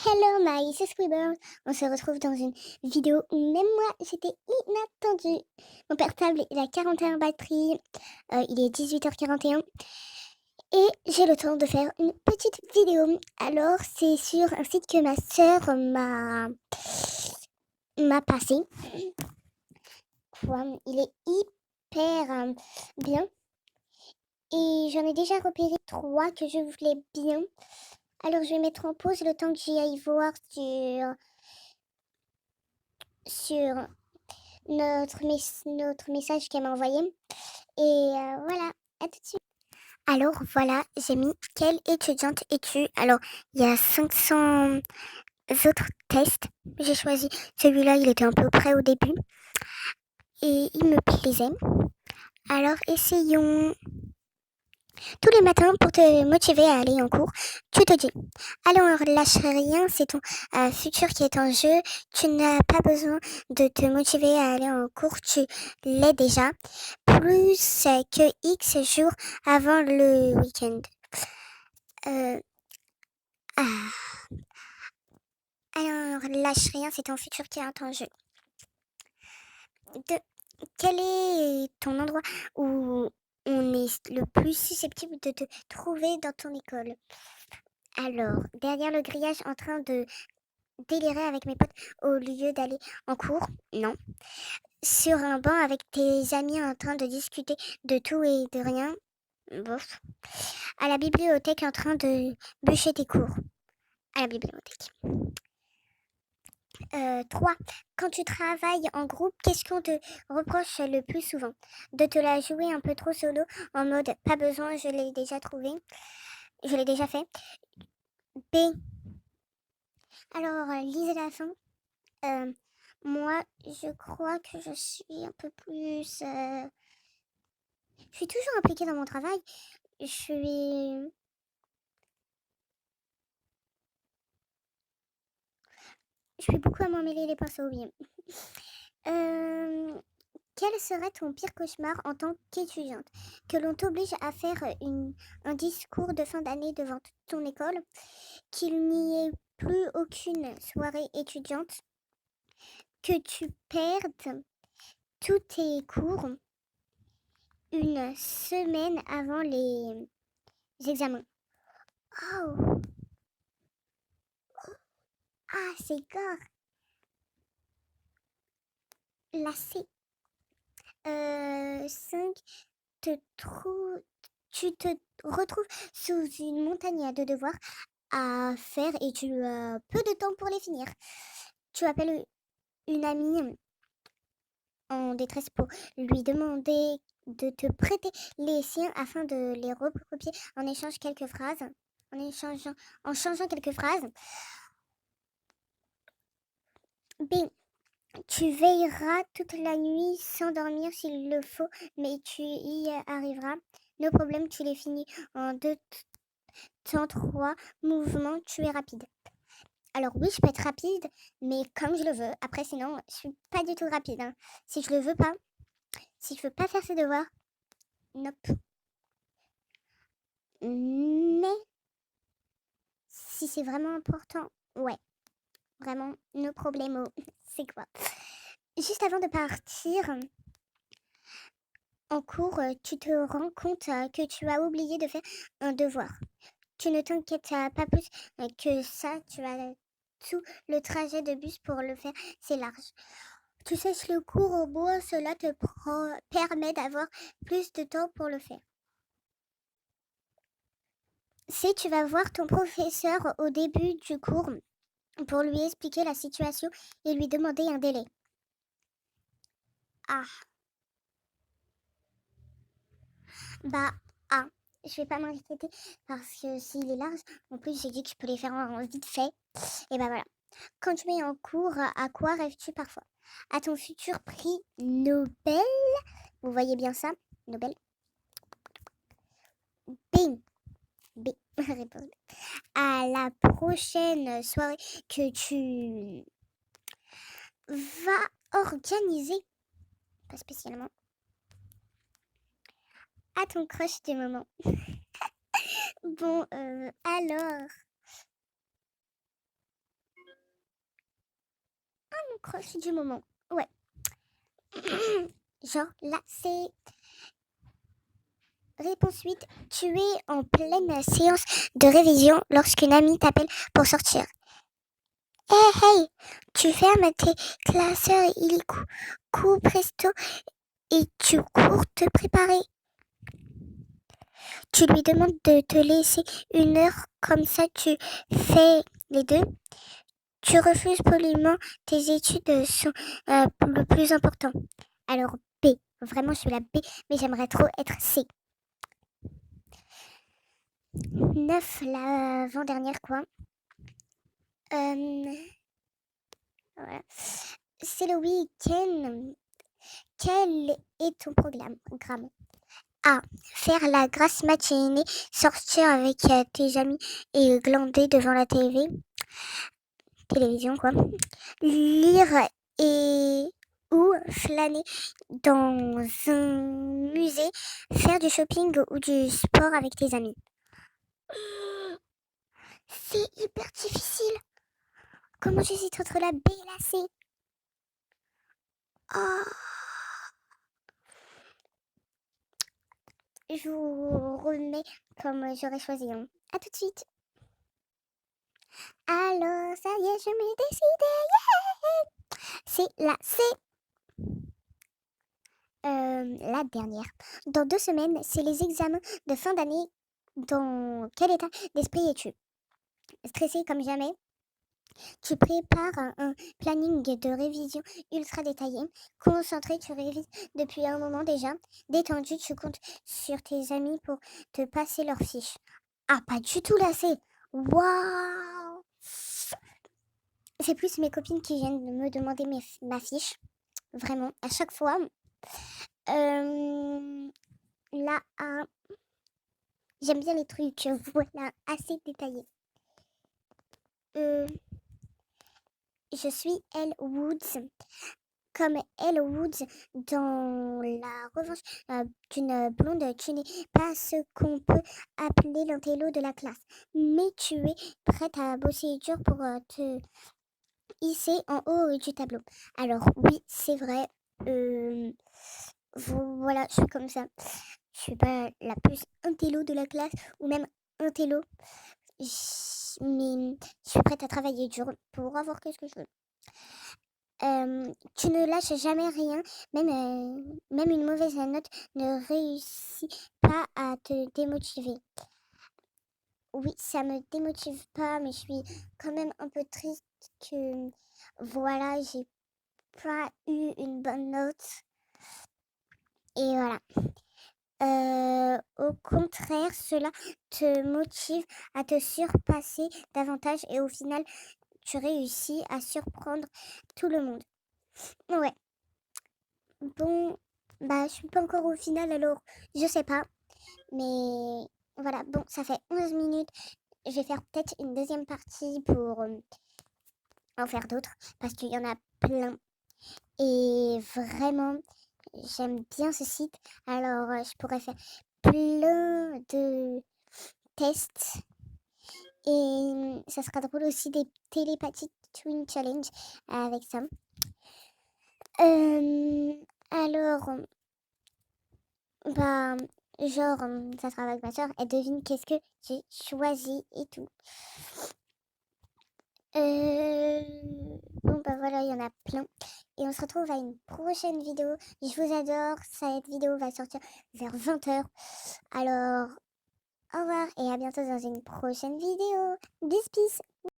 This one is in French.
Hello my subscribers, on se retrouve dans une vidéo où même moi j'étais inattendue. Mon portable il a 41 batteries, il est 18h41 et j'ai le temps de faire une petite vidéo. Alors c'est sur un site que ma soeur m'a passé. Il est hyper bien et j'en ai déjà repéré 3 que je voulais bien. Alors je vais mettre en pause le temps que j'y aille voir sur notre message qu'elle m'a envoyé. Et voilà, à tout de suite. Alors voilà, j'ai mis quelle étudiante es-tu? Alors, il y a 500 autres tests. J'ai choisi celui-là, il était un peu près au début. Et il me plaisait. Alors, essayons. Tous les matins, pour te motiver à aller en cours, tu te dis, alors lâche rien, c'est ton futur qui est en jeu. Tu n'as pas besoin de te motiver à aller en cours, tu l'es déjà. Plus que X jours avant le week-end. Euh, ah. Alors lâche rien, c'est ton futur qui est en jeu. Quel est ton endroit où on est le plus susceptible de te trouver dans ton école? Alors, derrière le grillage en train de délirer avec mes potes au lieu d'aller en cours? Non. Sur un banc avec tes amis en train de discuter de tout et de rien? Bof. À la bibliothèque en train de bûcher tes cours? À la bibliothèque. 3. Quand tu travailles en groupe, qu'est-ce qu'on te reproche le plus souvent? De te la jouer un peu trop solo, en mode pas besoin, je l'ai déjà trouvé, je l'ai déjà fait. B. Alors, lisez la fin. Moi, je crois que je suis un peu plus. Je suis toujours impliquée dans mon travail. Je suis beaucoup à m'emmêler les pinceaux, oui. Euh, Quel serait ton pire cauchemar en tant qu'étudiante? Que l'on t'oblige à faire un discours de fin d'année devant toute ton école, qu'il n'y ait plus aucune soirée étudiante, que tu perdes tous tes cours une semaine avant les examens. Oh, ah, c'est gore. La C. 5. Te trou- Tu te retrouves sous une montagne de devoirs à faire et tu as peu de temps pour les finir. Tu appelles une amie en détresse pour lui demander de te prêter les siens afin de les recopier en échange quelques phrases. En changeant quelques phrases. B. Tu veilleras toute la nuit sans dormir s'il le faut, mais tu y arriveras. Nos problèmes, tu les finis en 2 temps, 3 mouvements, tu es rapide. Alors oui, je peux être rapide, mais comme je le veux. Après, sinon, je suis pas du tout rapide, hein. Si je le veux pas, si je veux pas faire ses devoirs, nope. Mais si c'est vraiment important, ouais, vraiment, no problemo. C'est quoi? Juste avant de partir en cours, tu te rends compte que tu as oublié de faire un devoir. Tu ne t'inquiètes pas plus que ça, tu as tout le trajet de bus pour le faire, c'est large. Tu cesses le cours au bout, cela te permet d'avoir plus de temps pour le faire. Si tu vas voir ton professeur au début du cours pour lui expliquer la situation et lui demander un délai. Ah, bah, ah, je vais pas m'inquiéter parce que s'il est large, en plus j'ai dit que je peux les faire en vite fait. Et bah voilà. Quand tu es en cours, à quoi rêves-tu parfois? À ton futur prix Nobel? Vous voyez bien ça? Nobel? Bing! B. Réponse B. À la prochaine soirée que tu vas organiser, pas spécialement, à ton crush du moment. Bon, alors, crush du moment. Ouais. Genre, là, c'est... Réponse 8. Tu es en pleine séance de révision lorsqu'une amie t'appelle pour sortir. Hey, hey, tu fermes tes classeurs illico presto et tu cours te préparer. Tu lui demandes de te laisser 1 heure, comme ça tu fais les deux. Tu refuses poliment, tes études sont le plus important. Alors B, vraiment je suis la B, mais j'aimerais trop être C. 9, l'avant-dernière quoi. Voilà. C'est le week-end. Quel est ton programme? A. Faire la grasse matinée, sortir avec tes amis et glander devant la télévision quoi. Lire et ou flâner dans un musée, faire du shopping ou du sport avec tes amis. C'est hyper difficile. Comment j'hésite entre la B et la C? Oh. Je vous remets comme j'aurais choisi. Hein. À tout de suite. Alors, ça y est, je m'ai décidée. Yeah. C'est la C. La dernière. Dans 2 semaines, c'est les examens de fin d'année. Dans quel état d'esprit es-tu? Stressé comme jamais? Tu prépares un planning de révision ultra détaillé. Concentré, tu révises depuis un moment déjà. Détendu, tu comptes sur tes amis pour te passer leurs fiches. Ah, pas du tout là, c'est... Waouh! C'est plus mes copines qui viennent de me demander ma fiche. Vraiment, à chaque fois. Là, j'aime bien les trucs, voilà, assez détaillés. Je suis Elle Woods. Comme Elle Woods dans La Revanche d'une blonde, tu n'es pas ce qu'on peut appeler l'intello de la classe. Mais tu es prête à bosser dur pour te hisser en haut du tableau. Alors oui, c'est vrai. Voilà, je suis comme ça. Je suis pas la plus intello de la classe ou même intello. Mais je suis prête à travailler dur pour avoir ce que je veux. Tu ne lâches jamais rien, même une mauvaise note ne réussit pas à te démotiver. Oui, ça me démotive pas, mais je suis quand même un peu triste que voilà, j'ai pas eu une bonne note. Et voilà. Au contraire, cela te motive à te surpasser davantage et au final, tu réussis à surprendre tout le monde. Ouais. Bon, bah, je suis pas encore au final, alors je sais pas. Mais voilà, bon, ça fait 11 minutes. Je vais faire peut-être une deuxième partie pour en faire d'autres, parce qu'il y en a plein. Et vraiment, j'aime bien ce site. Alors, je pourrais faire plein de tests. Et ça sera drôle aussi des télépathiques Twin Challenge avec ça. Alors, bah, genre, ça sera avec ma soeur. Elle devine qu'est-ce que j'ai choisi et tout. Bon, bah voilà, il y en a plein. Et on se retrouve à une prochaine vidéo. Je vous adore. Cette vidéo va sortir vers 20h. Alors, au revoir et à bientôt dans une prochaine vidéo. Bis, bis.